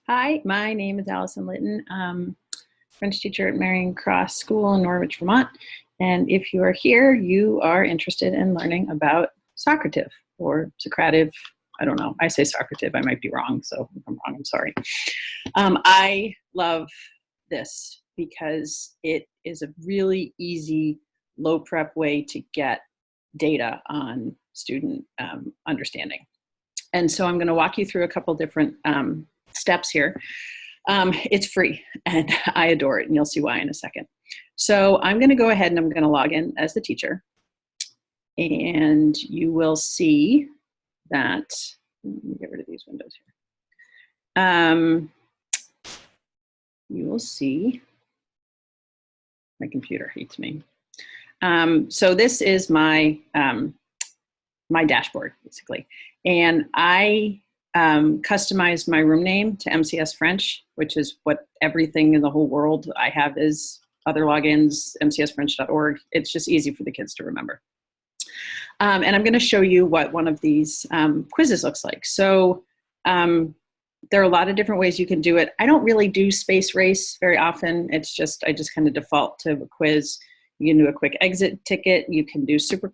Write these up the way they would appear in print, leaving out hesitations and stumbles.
Hi, my name is Allison Litton. French teacher at Marion Cross School in Norwich, Vermont. And if you are here, you are interested in learning about Socrative or Socrative. I don't know. I say Socrative. I might be wrong. So if I'm wrong, I'm sorry. I love this because it is a really easy, low prep way to get data on student understanding. And so I'm going to walk you through a couple different steps here. It's free and I adore it, and you'll see why in a second. So I'm going to go ahead and I'm going to log in as the teacher, and you will see that, let me get rid of these windows here. You will see, my computer hates me. So this is my, my dashboard basically. And I customized my room name to MCS French, which is what everything in the whole world I have is other logins, mcsfrench.org. It's just easy for the kids to remember. And I'm going to show you what one of these quizzes looks like. So there are a lot of different ways you can do it. I don't really do space race very often. It's just, I just kind of default to a quiz. You can do a quick exit ticket. You can do super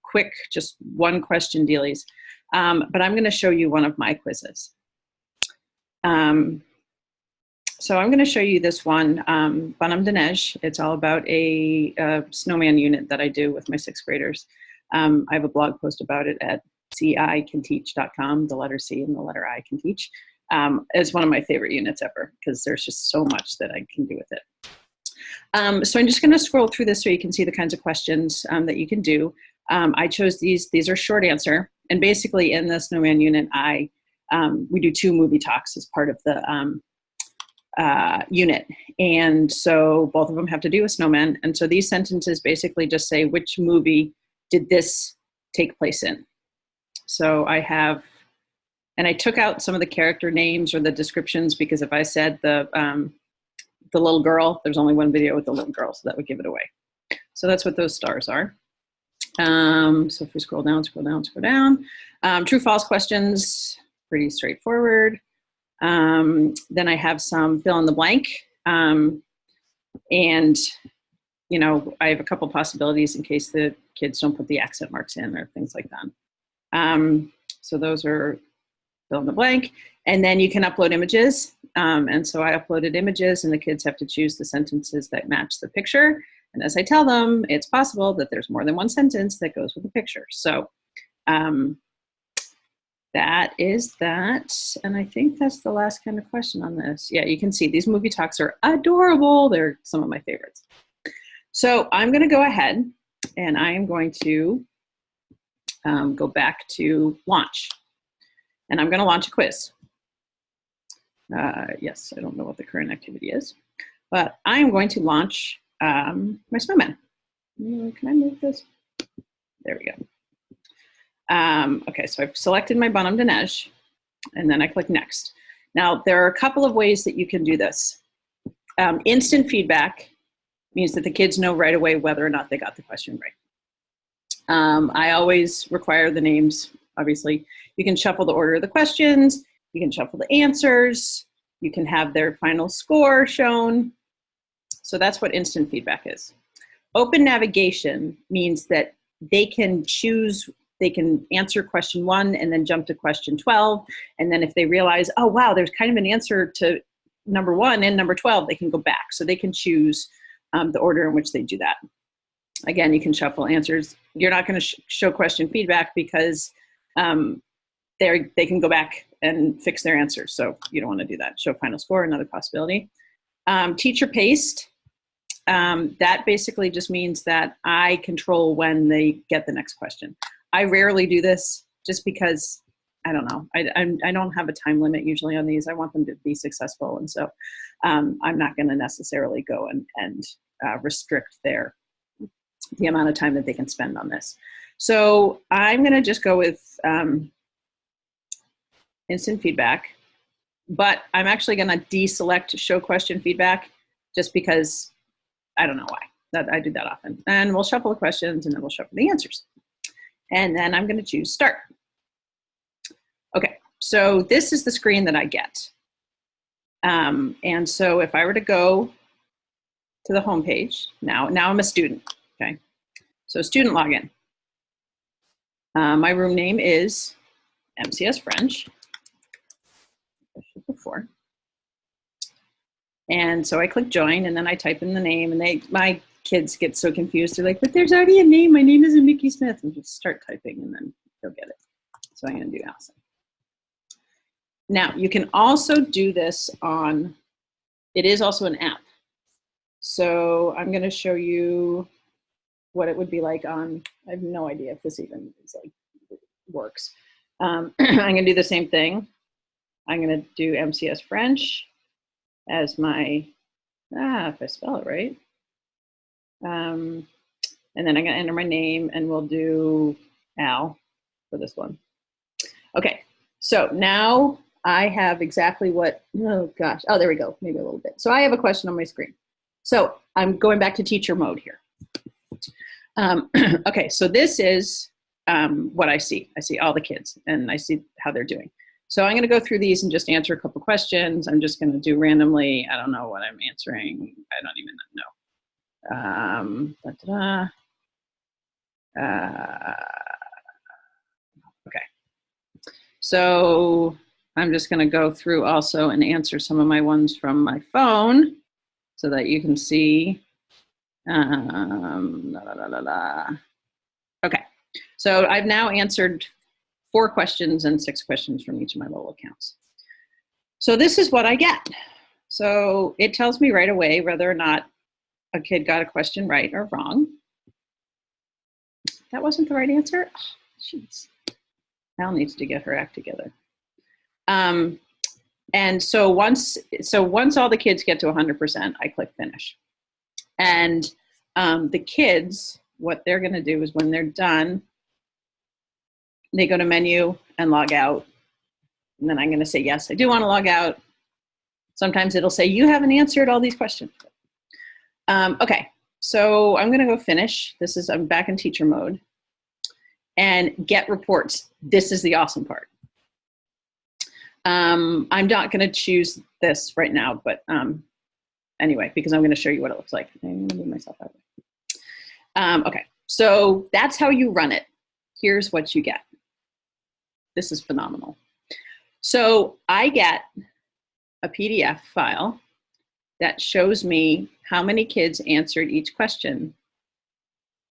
quick, just one question dealies. But I'm going to show you one of my quizzes. So I'm going to show you this one, Bonhomme de Neige. It's all about a snowman unit that I do with my 6th graders. I have a blog post about it at cicanteach.com, the letter C and the letter I can teach. It's one of my favorite units ever because there's just so much that I can do with it. So I'm just going to scroll through this so you can see the kinds of questions that you can do. I chose these are short answer. And basically in the snowman unit, we do 2 movie talks as part of the unit. And so both of them have to do with snowmen. And so these sentences basically just say, which movie did this take place in? So I have, and I took out some of the character names or the descriptions because if I said the little girl, there's only one video with the little girl, so that would give it away. So that's what those stars are. So if we scroll down, true, false questions, pretty straightforward. Then I have some fill in the blank. And, you know, I have a couple possibilities in case the kids don't put the accent marks in or things like that. So those are fill in the blank. And then you can upload images. And so I uploaded images and the kids have to choose the sentences that match the picture. And as I tell them, it's possible that there's more than one sentence that goes with the picture. So that is that. And I think that's the last kind of question on this. Yeah, you can see these movie talks are adorable. They're some of my favorites. So I'm going to go ahead and I am going to go back to launch. And I'm going to launch a quiz. Yes, I don't know what the current activity is, but I am going to launch my snowman. Can I move this? There we go. Okay, so I've selected my Bonhomme de Neige, and then I click Next. Now, there are a couple of ways that you can do this. Instant feedback means that the kids know right away whether or not they got the question right. I always require the names, obviously. You can shuffle the order of the questions, you can shuffle the answers, you can have their final score shown. So that's what instant feedback is. Open navigation means that they can choose, they can answer question 1 and then jump to question 12. And then if they realize, oh, wow, there's kind of an answer to number 1 and number 12, they can go back. So they can choose the order in which they do that. Again, you can shuffle answers. You're not going to show question feedback because they can go back and fix their answers. So you don't want to do that. Show final score, another possibility. Teacher paced. That basically just means that I control when they get the next question. I rarely do this just because, I don't know, I don't have a time limit usually on these. I want them to be successful. And so I'm not going to necessarily go and restrict the amount of time that they can spend on this. So I'm going to just go with instant feedback, but I'm actually going to deselect show question feedback just because I don't know why. I do that often. And we'll shuffle the questions and then we'll shuffle the answers. And then I'm going to choose start. Okay, so this is the screen that I get. And so if I were to go to the home page, now I'm a student, okay? So student login. My room name is MCS French, before. And so I click join, and then I type in the name, and my kids get so confused. They're like, but there's already a name. My name isn't Mickey Smith. And just start typing, and then they'll get it. So I'm going to do Allison. Now, you can also do this on, it is also an app. So I'm going to show you what it would be like on, I have no idea if this even is like, works. I'm going to do the same thing. I'm going to do MCS French as my, if I spell it right. And then I'm going to enter my name, and we'll do Al for this one. Okay, so now I have exactly what, oh gosh, oh, there we go, maybe a little bit. So I have a question on my screen. So I'm going back to teacher mode here. Okay, so this is what I see. I see all the kids, and I see how they're doing. So I'm going to go through these and just answer a couple questions. I'm just going to do randomly. I don't know what I'm answering. I don't even know. Okay. So I'm just going to go through also and answer some of my ones from my phone so that you can see. Okay. So I've now answered 4 questions and 6 questions from each of my little accounts. So this is what I get. So it tells me right away whether or not a kid got a question right or wrong. That wasn't the right answer? Jeez. Al needs to get her act together. And so once all the kids get to 100%, I click finish. And the kids, what they're going to do is when they're done, they go to menu and log out. And then I'm going to say, yes, I do want to log out. Sometimes it'll say, you haven't answered all these questions. Okay, so I'm going to go finish. I'm back in teacher mode. And get reports. This is the awesome part. I'm not going to choose this right now, but anyway, because I'm going to show you what it looks like. I'm going to move myself out of it. Okay, so that's how you run it. Here's what you get. This is phenomenal. So I get a PDF file that shows me how many kids answered each question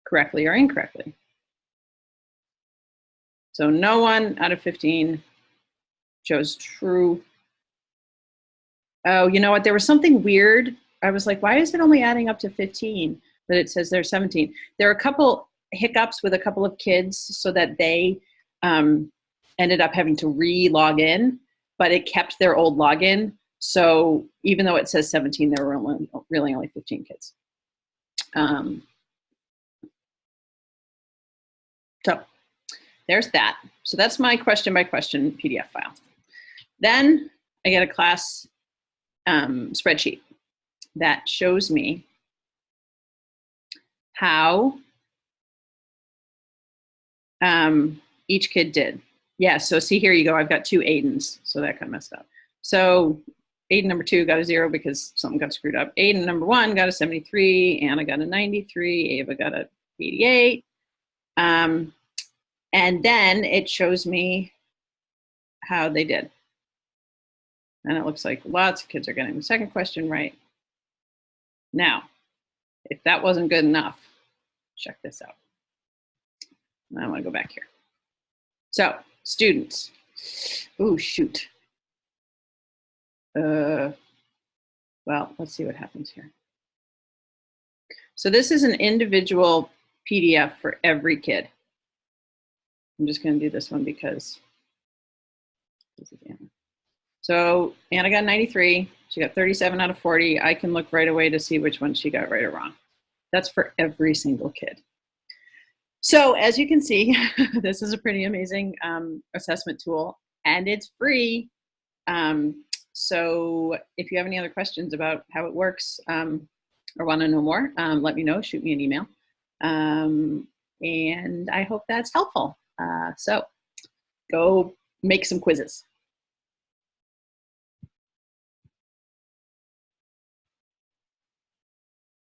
correctly or incorrectly. So no one out of 15 chose true. Oh, you know what? There was something weird. I was like, why is it only adding up to 15? But it says there's 17. There are a couple hiccups with a couple of kids so that they ended up having to re-log in, but it kept their old login. So even though it says 17, there were really only 15 kids. So there's that. So that's my question by question PDF file. Then I get a class spreadsheet that shows me how each kid did. Yeah, so see, here you go. I've got 2 Aidens, so that got messed up. So Aiden number 2 got a 0 because something got screwed up. Aiden number 1 got a 73. Anna got a 93. Ava got a 88. And then it shows me how they did. And it looks like lots of kids are getting the second question right. Now, if that wasn't good enough, check this out. I want to go back here. So, students. Oh, shoot. Well, let's see what happens here. So this is an individual PDF for every kid. I'm just going to do this one because this is Anna. So Anna got 93. She got 37 out of 40. I can look right away to see which one she got right or wrong. That's for every single kid. So as you can see, this is a pretty amazing assessment tool, and it's free. So if you have any other questions about how it works or want to know more, let me know. Shoot me an email. And I hope that's helpful. So go make some quizzes.